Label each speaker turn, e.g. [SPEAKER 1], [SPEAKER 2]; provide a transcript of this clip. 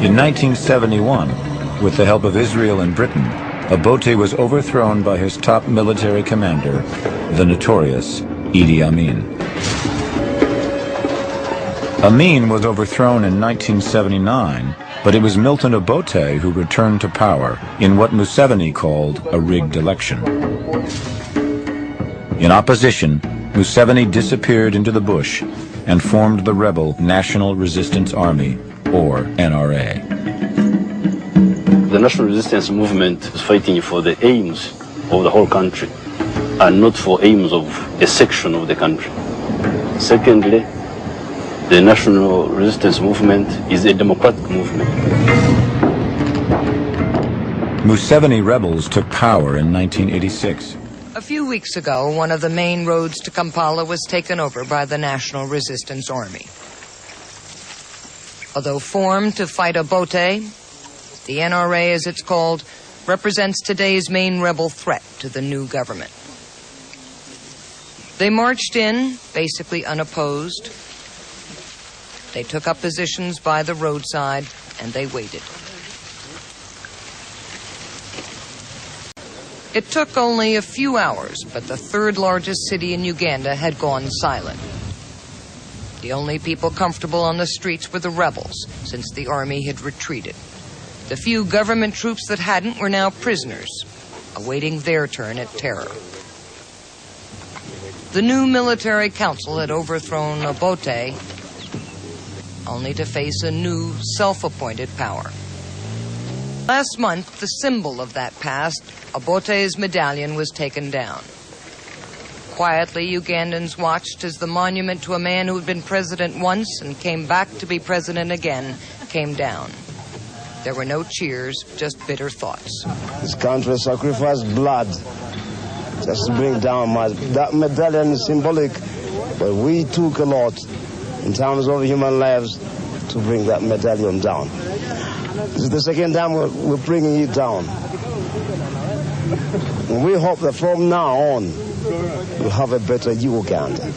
[SPEAKER 1] In 1971, with the help of Israel and Britain, Obote was overthrown by his top military commander, the notorious Idi Amin. Amin was overthrown in 1979, but it was Milton Obote who returned to power in what Museveni called a rigged election. In opposition, Museveni disappeared into the bush and formed the rebel National Resistance Army, or NRA.
[SPEAKER 2] The National Resistance Movement is fighting for the aims of the whole country and not for aims of a section of the country. Secondly, the National Resistance Movement is a democratic movement.
[SPEAKER 1] Museveni rebels took power in 1986.
[SPEAKER 3] A few weeks ago, one of the main roads to Kampala was taken over by the National Resistance Army. Although formed to fight Obote, the NRA, as it's called, represents today's main rebel threat to the new government. They marched in, basically unopposed. They took up positions by the roadside, and they waited. It took only a few hours, but the third largest city in Uganda had gone silent. The only people comfortable on the streets were the rebels, since the army had retreated. The few government troops that hadn't were now prisoners, awaiting their turn at terror. The new military council had overthrown Obote, only to face a new self-appointed power. Last month, the symbol of that past, Obote's medallion, was taken down. Quietly, Ugandans watched as the monument to a man who had been president once and came back to be president again came down. There were no cheers, just bitter thoughts.
[SPEAKER 4] This country sacrificed blood just to bring down that medallion is symbolic, but we took a lot in terms of human lives to bring that medallion down. This is the second time we're bringing it down. And we hope that from now on, we'll have a better Uganda.